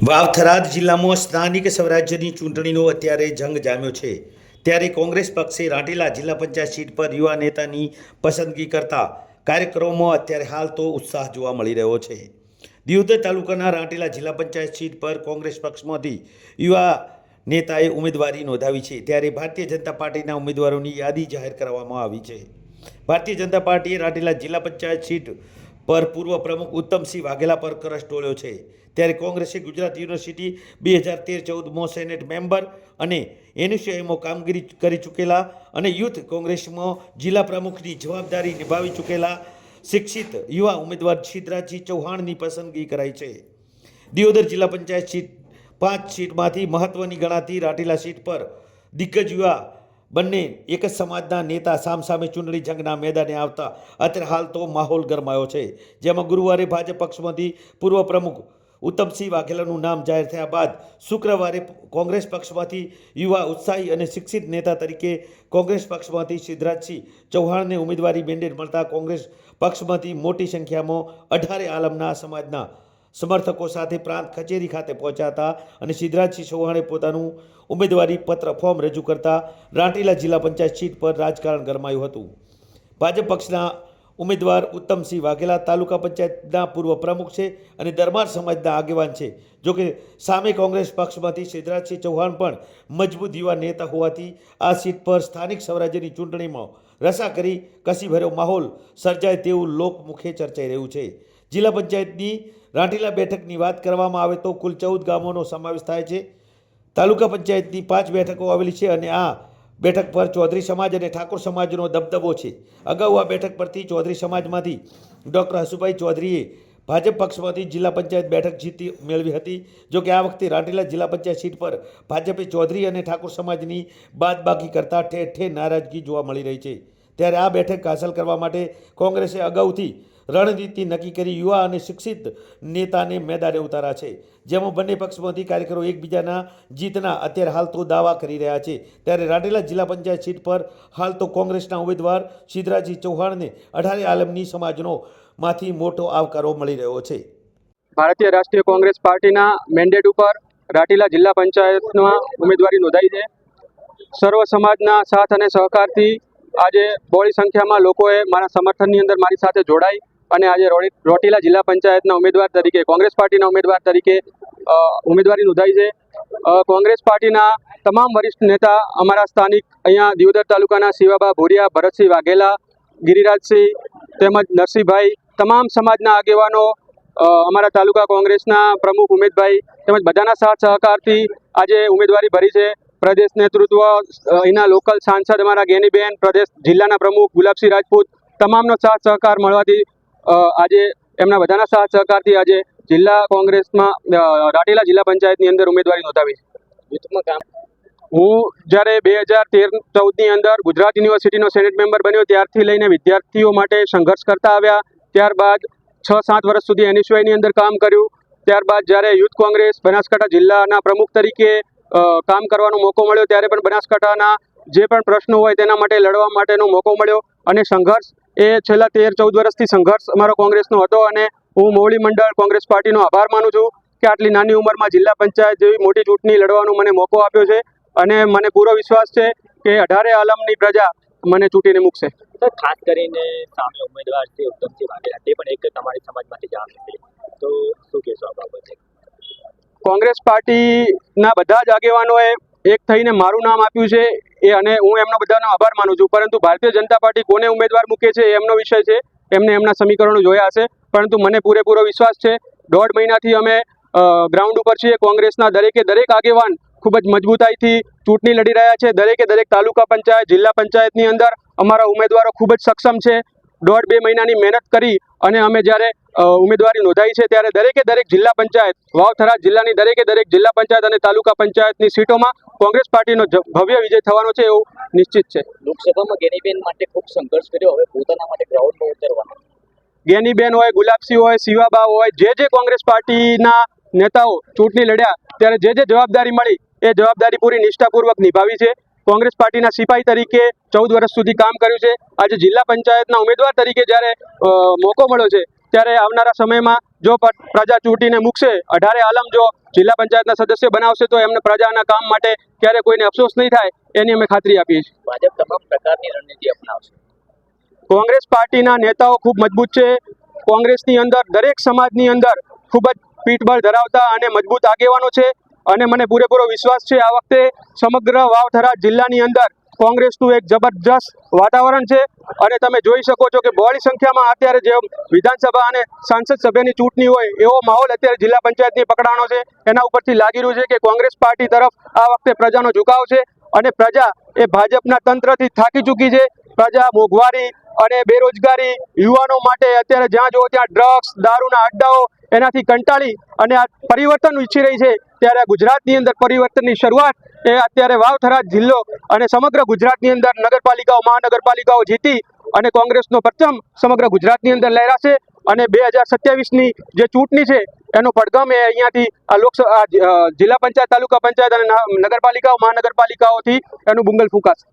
વાવ-થરાદ જિલ્લામાં સ્થાનિક સ્વરાજ્યની ચૂંટણીનો અત્યારે જંગ જામ્યો છે. ત્યારે કોંગ્રેસ પક્ષે રાંટીલા જિલ્લા પંચાયત સીટ પર યુવા નેતાની પસંદગી કરતા કાર્યક્રમોમાં અત્યારે હાલ તો ઉત્સાહ જોવા મળી રહ્યો છે. દિયોદર તાલુકાના રાંટીલા જિલ્લા પંચાયત સીટ પર કોંગ્રેસ પક્ષમાંથી યુવા નેતાએ ઉમેદવારી નોંધાવી છે. ત્યારે ભારતીય જનતા પાર્ટીના ઉમેદવારોની યાદી જાહેર કરવામાં આવી છે. ભારતીય જનતા પાર્ટીએ રાંટીલા જિલ્લા પંચાયત સીટ પર પૂર્વ પ્રમુખ ઉત્તમસિંહ વાઘેલા પર કરસ ટોળ્યો છે. ત્યારે કોંગ્રેસે ગુજરાત યુનિવર્સિટી 2013-14માં સેનેટ મેમ્બર અને એનયુસીઆઈમાં કામગીરી કરી ચૂકેલા અને યુથ કોંગ્રેસમાં જિલ્લા પ્રમુખની જવાબદારી નિભાવી ચૂકેલા શિક્ષિત યુવા ઉમેદવાર સિદ્ધરાજસિંહ ચૌહાણની પસંદગી કરાઈ છે. દિયોદર જિલ્લા પંચાયત સીટ 5 સીટમાંથી મહત્વની ગણાતી રાંટીલા સીટ પર દિગ્ગજ યુવા બંને એક જ સમાજના નેતા સામસામે ચૂંટણી જંગના મેદાને આવતા અત્યારે હાલ તો માહોલ ગરમાયો છે. જેમાં ગુરુવારે ભાજપ પક્ષમાંથી પૂર્વ પ્રમુખ ઉત્તમસિંહ વાઘેલાનું નામ જાહેર થયા બાદ શુક્રવારે કોંગ્રેસ પક્ષમાંથી યુવા ઉત્સાહી અને શિક્ષિત નેતા તરીકે કોંગ્રેસ પક્ષમાંથી સિદ્ધરાજસિંહ ચૌહાણને ઉમેદવારી મેન્ડેટ મળતા કોંગ્રેસ પક્ષમાંથી મોટી સંખ્યામાં 18 આલમના સમાજના સમર્થકો સાથે પ્રાંત કચેરી ખાતે પહોંચ્યા હતા અને સિદ્ધરાજસિંહ ચૌહાણે પોતાનું ઉમેદવારી પત્ર ફોર્મ રજૂ કરતા રાંટીલા જિલ્લા પંચાયત સીટ પર રાજકારણ ગરમાયું હતું. ભાજપ પક્ષના ઉમેદવાર ઉત્તમસિંહ વાઘેલા તાલુકા પંચાયતના પૂર્વ પ્રમુખ છે અને દરબાર સમાજના આગેવાન છે. જોકે સામે કોંગ્રેસ પક્ષમાંથી સિદ્ધરાજસિંહ ચૌહાણ પણ મજબૂત યુવા નેતા હોવાથી આ સીટ પર સ્થાનિક સ્વરાજ્યની ચૂંટણીમાં રસાકરી કસીભર્યો માહોલ સર્જાય તેવું લોકમુખે ચર્ચાઈ રહ્યું છે. જિલ્લા પંચાયતની રાંટીલા બેઠકની વાત કરવામાં આવે તો કુલ 14 ગામોનો સમાવેશ થાય છે. તાલુકા પંચાયતની 5 બેઠકો આવેલી છે અને આ બેઠક પર ચૌધરી સમાજ અને ઠાકોર સમાજનો દબદબો છે. અગાઉ આ બેઠક પરથી ચૌધરી સમાજમાંથી ડૉક્ટર હસુભાઈ ચૌધરીએ ભાજપ પક્ષમાંથી જિલ્લા પંચાયત બેઠક જીતી મેળવી હતી. જોકે આ વખતે રાંટીલા જિલ્લા પંચાયત સીટ પર ભાજપે ચૌધરી અને ઠાકોર સમાજની બાદબાકી કરતા ઠેર ઠેર નારાજગી જોવા મળી રહી છે. ત્યારે આ બેઠક હાંસલ કરવા માટે કોંગ્રેસે અગાઉથી રણનીતિ નક્કી કરી યુવા અને શિક્ષિત નેતાને મેદાને ઉતાર્યા છે. જેમાં બંને પક્ષમાંથી કાર્યકરો એકબીજાના જીતના અત્યારે હાલ તો દાવા કરી રહ્યા છે. ત્યારે રાંટીલા જિલ્લા પંચાયત સીટ પર હાલ તો કોંગ્રેસના ઉમેદવાર સિદ્ધરાજસિંહ ચૌહાણને 18 આલમની સમાજનો માંથી મોટો આવકારો મળી રહ્યો છે. ભારતીય રાષ્ટ્રીય કોંગ્રેસ પાર્ટીના મેન્ડેટ ઉપર રાંટીલા જિલ્લા પંચાયતમાં ઉમેદવારી નોંધાઈ છે. સર્વ સમાજના સાથ અને સહકારથી આજે બહોળી સંખ્યામાં લોકોએ મારા સમર્થનની અંદર મારી સાથે જોડાઈ અને આજે રાંટીલા જિલ્લા પંચાયતના ઉમેદવાર તરીકે કોંગ્રેસ પાર્ટીના ઉમેદવાર તરીકે ઉમેદવારી નોંધાઈ છે. કોંગ્રેસ પાર્ટીના તમામ વરિષ્ઠ નેતા અમારા સ્થાનિક અહીંયા દિયોદર તાલુકાના શિવાબા ભુરિયા, ભરતસિંહ વાઘેલા, ગિરિરાજસિંહ તેમજ નરસિંહભાઈ, તમામ સમાજના આગેવાનો, અમારા તાલુકા કોંગ્રેસના પ્રમુખ ઉમેદભાઈ તેમજ બધાના સાથ સહકારથી આજે ઉમેદવારી ભરી છે. પ્રદેશ નેતૃત્વ, અહીંના લોકલ સાંસદ અમારા ગેનીબેન, પ્રદેશ જિલ્લાના પ્રમુખ ગુલાબસિંહ રાજપૂત, તમામનો સાથ સહકાર મળવાથી આજે એમના બધાના સાથ સહકારથી આજે જિલ્લા કોંગ્રેસમાં રાંટીલા જિલ્લા પંચાયતની અંદર ઉમેદવારી નોંધાવી છે. હું જ્યારે 2013-14ની અંદર ગુજરાત યુનિવર્સિટીનો સેનેટ મેમ્બર બન્યો ત્યારથી લઈને વિદ્યાર્થીઓ માટે સંઘર્ષ કરતા આવ્યા. ત્યારબાદ 6-7 વર્ષ સુધી એનયુસીઆઈની અંદર કામ કર્યું. ત્યારબાદ જ્યારે યુથ કોંગ્રેસ બનાસકાંઠા જિલ્લાના પ્રમુખ તરીકે કામ કરવાનો મોકો મળ્યો ત્યારે પણ બનાસકાંઠાના જે પણ પ્રશ્નો હોય તેના માટે લડવા માટેનો મોકો મળ્યો અને સંઘર્ષ એ છેલ્લા 13-14 વર્ષથી સંઘર્ષ અમારો કોંગ્રેસનો હતો અને હું મોવડી મંડળ કોંગ્રેસ પાર્ટીનો આભાર માનું છું કે આટલી નાની ઉંમરમાં જિલ્લા પંચાયત જેવી મોટી ચૂંટણી લડવાનો મને મોકો આપ્યો છે અને મને પૂરો વિશ્વાસ છે કે 18 આલમની પ્રજા મને ચૂંટીને મૂકશે. ખાસ કરીને સામે ઉમેદવાર છે ઉત્તમસિંહ વાઘેલા, તે પણ એક તમારી સમાજમાંથી જ આવે છે, તો શું કહેશો આ બાબતે? કોંગ્રેસ પાર્ટીના બધા જ આગેવાનોએ એક થઈને મારું નામ આપ્યું છે એ અને હું એમનો બધાનો આભાર માનું છું. પરંતુ ભારતીય જનતા પાર્ટી કોને ઉમેદવાર મૂકે છે એ એમનો વિષય છે, એમને એમના સમીકરણો જોયા હશે. પરંતુ મને પૂરેપૂરો વિશ્વાસ છે. 1.5 મહિનાથી અમે ગ્રાઉન્ડ ઉપર છીએ. કોંગ્રેસના દરેક આગેવાન ખૂબ જ મજબૂતાઈથી ચૂંટણી લડી રહ્યા છે. દરેક તાલુકા પંચાયત, જિલ્લા પંચાયતની અંદર અમારા ઉમેદવારો ખૂબ જ સક્ષમ છે. 1.5-2 મહિનાની મહેનત કરી અને અમે જ્યારે ઉમેદવારી નોંધાઈ છે ત્યારે દરેક જિલ્લા પંચાયત, વાવ-થરાદ જિલ્લાની દરેક જિલ્લા પંચાયત અને તાલુકા પંચાયતની સીટોમાં કોંગ્રેસ પાર્ટીનો ભવ્ય વિજય થવાનો છે એવું નિશ્ચિત છે. લોકસભામાં ગેનીબેન માટે ખૂબ સંઘર્ષ કર્યો, હવે પોતાના માટે ગ્રાઉન્ડમાં ઉતરવાનો. ગેનીબેન હોય, ગુલાબસિંહ હોય, શિવાબા હોય, જે કોંગ્રેસ પાર્ટીના નેતાઓ ચૂંટણી લડ્યા ત્યારે જે જવાબદારી મળી એ જવાબદારી પૂરી નિષ્ઠાપૂર્વક નિભાવી છે. કોંગ્રેસ પાર્ટીના સિપાહી તરીકે 14 વર્ષ સુધી કામ કર્યું છે. આજે જિલ્લા પંચાયતના ઉમેદવાર તરીકે જ્યારે મોકો મળ્યો છે ત્યારે આવનારા સમયમાં જો પ્રજા ચૂંટીને મૂકશે, 18 આલમ જો જિલ્લા પંચાયતના સદસ્ય બનાવશે તો એમને પ્રજાના કામ માટે ક્યારે કોઈને અફસોસ નહીં થાય એની અમે ખાતરી આપીએ છીએ. ભાજપ તમામ પ્રકારની રણનીતિ અપનાવશે. કોંગ્રેસ પાર્ટીના નેતાઓ ખૂબ મજબૂત છે. કોંગ્રેસની અંદર દરેક સમાજની અંદર ખૂબ જ પીઠબળ ધરાવતા અને મજબૂત આગેવાનો છે અને મને પૂરેપૂરો વિશ્વાસ છે આ વખતે સમગ્ર વાવથરા જિલ્લાની અંદર કોંગ્રેસનું એક જબરજસ્ત વાતાવરણ છે અને તમે જોઈ શકો છો કે બહોળી સંખ્યામાં અત્યારે જે વિધાનસભા અને સાંસદ સભ્યની ચૂંટણી હોય એવો માહોલ અત્યારે જિલ્લા પંચાયતની પકડાણો છે. એના ઉપરથી લાગી રહ્યું છે કે કોંગ્રેસ પાર્ટી તરફ આ વખતે પ્રજાનો ઝુકાવ છે અને પ્રજા એ ભાજપના તંત્રથી થાકી ચૂકી છે. પ્રજા મોંઘવારી અને બેરોજગારી, યુવાનો માટે અત્યારે જ્યાં જુઓ ત્યાં ડ્રગ્સ, દારૂના અડ્ડાઓ એનાથી કંટાળી અને આ પરિવર્તન ઈચ્છી રહી છે. ત્યારે ગુજરાતની અંદર પરિવર્તનની શરૂઆત એ અત્યારે વાવથરા જિલ્લો અને સમગ્ર ગુજરાતની અંદર નગરપાલિકાઓ, મહાનગરપાલિકાઓ જીતી અને કોંગ્રેસનો પરચમ સમગ્ર ગુજરાતની અંદર લહેરાશે અને 2027ની જે ચૂંટણી છે એનો પડઘમ એ અહીંયાથી આ લોકસભા જિલ્લા પંચાયત, તાલુકા પંચાયત અને નગરપાલિકાઓ, મહાનગરપાલિકાઓથી એનું બુંગલ ફૂંકાશે.